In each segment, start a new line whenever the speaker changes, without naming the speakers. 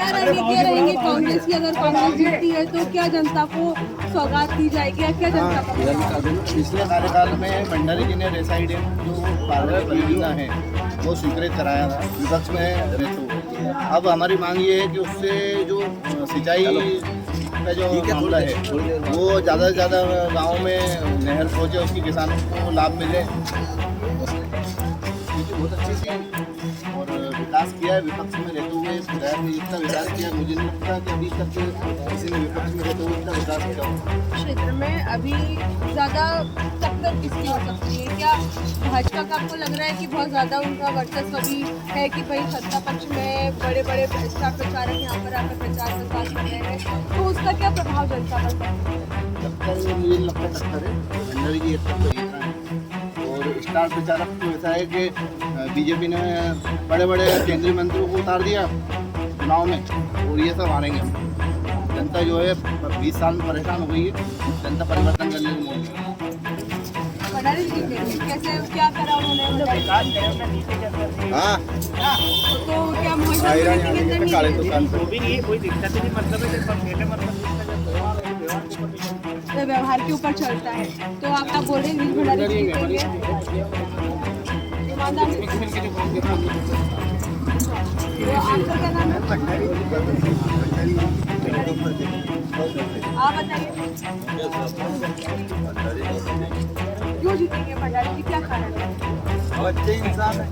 क्या रणनीतियाँ रहेंगी कांग्रेस की? अगर कांग्रेस जीतती है तो क्या जनता को सौगात दी जाएगी या क्या जनता का?
पिछले कार्यकाल में भंडारी जी ने रेसाई डैम जो पार्वती परियोजना है वो स्वीकृत कराया था विपक्ष में रहते हुए। अब हमारी मांग ये है कि उससे जो सिंचाई का जो मामला है वो ज़्यादा से ज़्यादा गाँव में नहर पहुँचे, उसकी किसानों को लाभ मिले। बहुत अच्छी सी और विकास किया है विपक्ष में रहते हुए। विधायक ने जितना विकास किया मुझे नहीं लगता कि अभी तक किसी ने विपक्ष में रहते हुए इतना विकास किया हो।
क्षेत्र में अभी ज़्यादा टक्कर किसकी हो सकती है? क्या भाजपा का आपको लग रहा है कि बहुत ज़्यादा उनका वर्चस्व अभी है कि भाई सत्ता पक्ष में बड़े बड़े स्टार प्रचारक यहाँ पर आकर प्रचार प्रसार कर रहे हैं, तो उसका क्या प्रभाव जनता पर पड़ता है?
टक्कर मुझे नहीं लगता टक्कर है। भंडारी जी एक तक तो है और स्टार प्रचारक तो ऐसा है कि बीजेपी ने बड़े बड़े केंद्रीय मंत्रियों को उतार दिया चुनाव में और ये सब हारेंगे। जनता जो है 20 साल में परेशान हो गई है, जनता परिवर्तन करने की मोड़ है।
भंडारी जी कैसे क्या करा उन्होंने?
हाँ
तो क्या मोहन व्यवहार के ऊपर चलता है, तो आप बोल रहे हैं भंडारी जी आपका क्या नाम है? आप बताइए क्यों जीतेंगे भंडारी जी, क्या कारण है?
अच्छे इंसान है,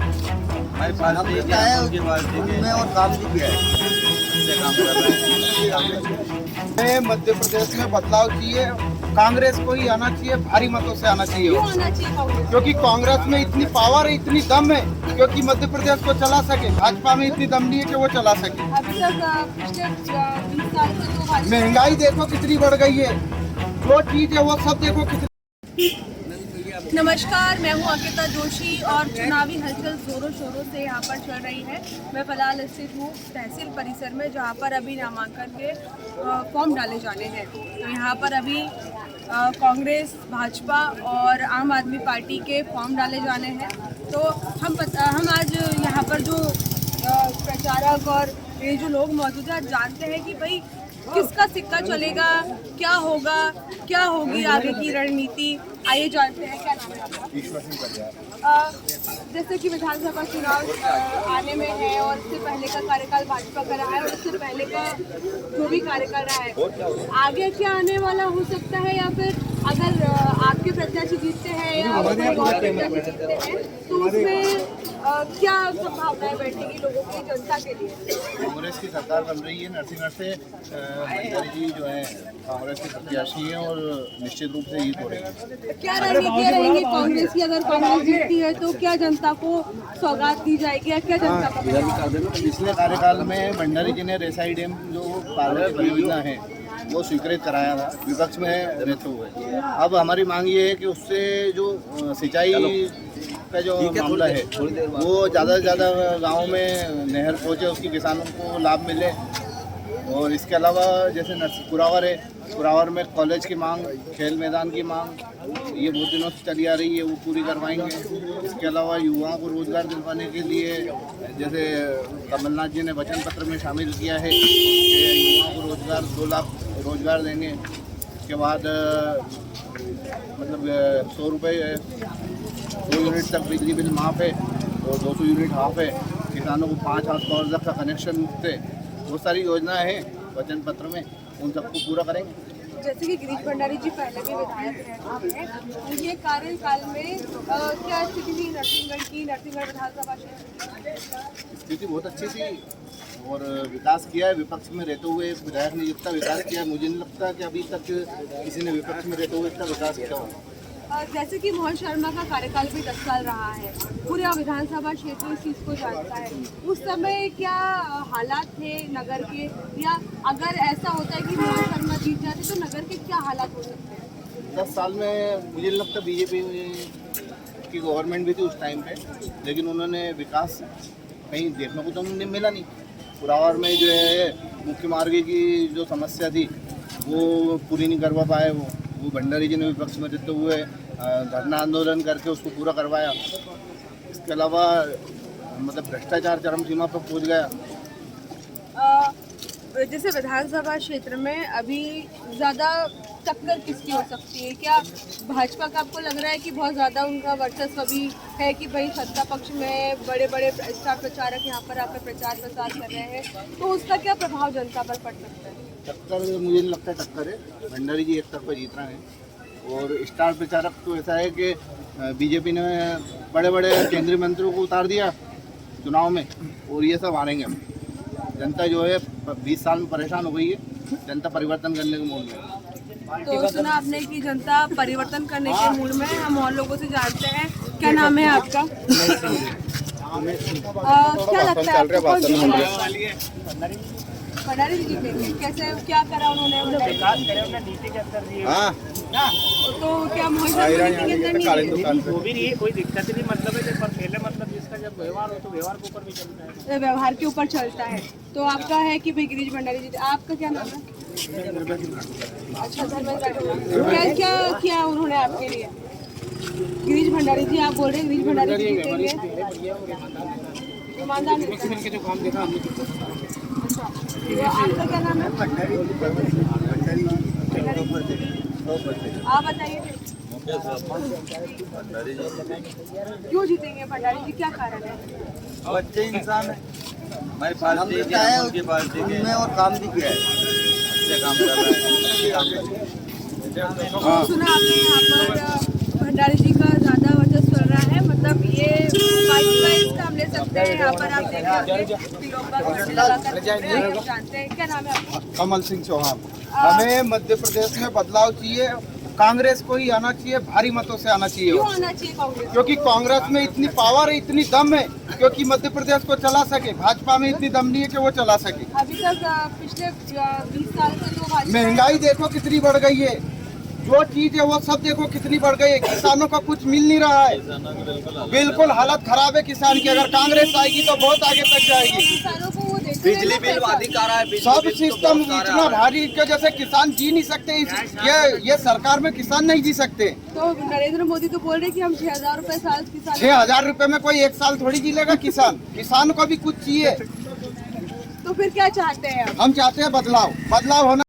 हमारे पास क्या है उनमें और काम भी किया है, अच्छे काम कर रहे हैं। मध्य प्रदेश में बदलाव चाहिए, कांग्रेस को ही आना चाहिए, भारी मतों से आना चाहिए।
क्यों आना चाहिए कांग्रेस?
क्योंकि कांग्रेस में इतनी पावर है, इतनी दम है, क्योंकि मध्य प्रदेश को चला सके। भाजपा में इतनी दम नहीं है कि वो चला सके।
अभी तक पिछले 20 साल से जो भाजपा
महंगाई देखो कितनी बढ़ गई है, जो चीज है वो सब देखो कितनी।
नमस्कार, मैं हूं अंकिता जोशी और चुनावी हलचल जोरों शोरों से यहाँ पर चल रही है। मैं फिलहाल स्थित हूँ तहसील परिसर में, जहाँ पर अभी नामांकन के फॉर्म डाले जाने हैं। तो यहाँ पर अभी कांग्रेस, भाजपा और आम आदमी पार्टी के फॉर्म डाले जाने हैं। तो हम आज यहाँ पर जो प्रचारक और ये जो लोग मौजूद हैं, जानते हैं कि भाई किसका सिक्का चलेगा, क्या होगा, क्या होगी आगे की रणनीति। आइए जानते हैं। क्या नाम है आपका? जैसे कि विधानसभा चुनाव आने में है और इससे पहले का कार्यकाल भाजपा का रहा है और इससे पहले का जो भी कार्यकाल रहा है, आगे क्या आने वाला हो सकता है? या फिर अगर आपके प्रत्याशी जीतते हैं या कोई और प्रत्याशी जीतते हैं तो उसमें क्या संभावनाएं बैठेगी लोगों की, जनता के लिए?
कांग्रेस की सरकार बन रही है, नरसिंहगढ़ से भंडारी जी जो है कांग्रेस के प्रत्याशी हैं और निश्चित रूप से जीत हो रही है।
क्या रणनीतियाँ रहेंगी कांग्रेस की? अगर कांग्रेस जीतती है तो क्या जनता को सौगात दी जाएगी या क्या जनता का?
पिछले कार्यकाल में भंडारी जी ने रेसाई डैम जो पार्वती परियोजना है वो स्वीकृत कराया था विपक्ष में रहते हुए। अब हमारी मांग ये है कि उससे जो सिंचाई का जो मामला है वो ज़्यादा से ज़्यादा गाँव में नहर पहुँचे, उसकी किसानों को लाभ मिले। और इसके अलावा जैसे कुरावर है, कुरावर में कॉलेज की मांग, खेल मैदान की मांग ये बहुत दिनों से चली आ रही है, वो पूरी करवाएंगे। इसके अलावा युवाओं को रोज़गार दिलवाने के लिए जैसे कमलनाथ जी ने वचन पत्र में शामिल किया है कि युवाओं को रोज़गार 2 लाख रोज़गार देंगे। उसके बाद मतलब 100 रुपये 2 यूनिट तक बिजली बिल माफ़ है और 200 यूनिट हाफ है। किसानों को 5 हाथ पावर तक का कनेक्शन मुफ्त है। बहुत सारी योजनाएं हैं वचन पत्र में, उन सबको पूरा करेंगे।
जैसे कि गिरीश भंडारी जी पहले भी विधायक रह चुके हैं, उनके कार्यकाल में क्या स्थिति थी नरसिंहगढ़ विधानसभा क्षेत्र?
स्थिति बहुत अच्छी थी और विकास किया है विपक्ष में रहते हुए। विधायक ने जितना विकास किया है मुझे नहीं लगता कि अभी तक किसी ने विपक्ष में रहते हुए इतना विकास किया हो।
जैसे कि मोहन शर्मा का कार्यकाल भी 10 साल रहा है, पूरा विधानसभा क्षेत्र इस चीज़ को जानता है। उस समय क्या हालात थे नगर के, या अगर ऐसा होता है कि मोहन शर्मा जीत जाते तो नगर के क्या हालात हो सकते हैं?
10 साल में मुझे नहीं लगता बीजेपी की गवर्नमेंट भी थी उस टाइम पे, लेकिन उन्होंने विकास कहीं देखने को तो नहीं मिला। नहीं, कुरावर में जो है मुख्य मार्ग की जो समस्या थी वो पूरी नहीं करवा पाए। वो भंडारी जी ने विपक्ष में रहते हुए धरना आंदोलन करके उसको पूरा करवाया। इसके अलावा मतलब भ्रष्टाचार चरम सीमा पर पहुंच गया।
जैसे विधानसभा क्षेत्र में अभी ज़्यादा टक्कर किसकी हो सकती है? क्या भाजपा का आपको लग रहा है कि बहुत ज़्यादा उनका वर्चस्व अभी है कि भाई सत्ता पक्ष में बड़े बड़े स्टार प्रचारक यहाँ पर आकर प्रचार प्रसार कर रहे हैं, तो उसका क्या प्रभाव जनता पर पड़ सकता है?
टक्कर मुझे नहीं लगता टक्कर है। भंडारी जी एक तरफा जीत रहे हैं और स्टार प्रचारक तो ऐसा है कि बीजेपी ने बड़े बड़े केंद्रीय मंत्रियों को उतार दिया चुनाव में और ये सब हारेंगे। जनता जो है 20 साल में परेशान हो गई है, जनता परिवर्तन करने के मूड में है।
तो सुना आपने कि जनता परिवर्तन करने के मूड में है। हम और लोगों से जानते हैं, क्या नाम है आपका? क्या लगता है आपको कौन जीतेगा? भंडारी जी जीतेंगे। कैसे, क्या करा उन्होंने?
नीति के अंदर दिए
तो क्या मोहित के अंदर नहीं?
वो भी नहीं है, कोई दिक्कत नहीं। मतलब है पर पहले मतलब जिसका जब व्यवहार हो तो व्यवहार के ऊपर भी चलता है,
व्यवहार के ऊपर चलता है। तो आपका है कि भाई गिरीश भंडारी जी। आपका क्या नाम है? अच्छा, क्या क्या किया उन्होंने आपके लिए? गिरीश भंडारी जी आप बोल रहे हैं गिरीश भंडारी जी जीतेंगे, ईमानदार नेता हैं।
जो काम देखा हमने
अच्छा, तो आपका क्या नाम है? आप बताइए क्यों जीतेंगे भंडारी जी, क्या कारण है?
अच्छे इंसान है, हमारी पार्टी के, उनकी पार्टी के में और काम भी किया है, अच्छे काम कर रहा है।
तो सुना आपने यहाँ पर भंडारी जी का ज़्यादा वर्चस्व चल रहा है, मतलब ये पार्टी वाइज काम ले सकते हैं। यहाँ पर आप देख सकते हैं सिरों पर कुर्सी लगाकर जानते हैं। क्या नाम है आपका?
कमल सिंह चौहान। हमें मध्य प्रदेश में बदलाव चाहिए, कांग्रेस को ही आना चाहिए, भारी मतों से आना चाहिए।
क्यों आना चाहिए कांग्रेस?
क्योंकि कांग्रेस में इतनी पावर है, इतनी दम है, क्योंकि मध्य प्रदेश को चला सके। भाजपा में इतनी दम नहीं है कि वो चला सके।
अभी तक पिछले 20 साल से तो भाजपा
महंगाई देखो कितनी बढ़ गई है, जो चीज है वो सब देखो कितनी बढ़ गई है। किसानों को कुछ मिल नहीं रहा है, बिल्कुल हालत खराब है किसान की। अगर कांग्रेस आएगी तो बहुत आगे तक जाएगी।
किसानों को वो देखते
बिजली बिल अधिक आ रहा है,
सब सिस्टम इतना भारी की वजह से किसान जी नहीं सकते। ये सरकार में किसान नहीं जी सकते।
तो नरेंद्र मोदी तो बोल रहे कि हम 6,000 रुपए साल किसान
6,000 रुपए में कोई एक साल थोड़ी जी लेगा किसान। किसान को भी कुछ चाहिए।
तो फिर क्या चाहते हैं आप?
हम चाहते हैं बदलाव होना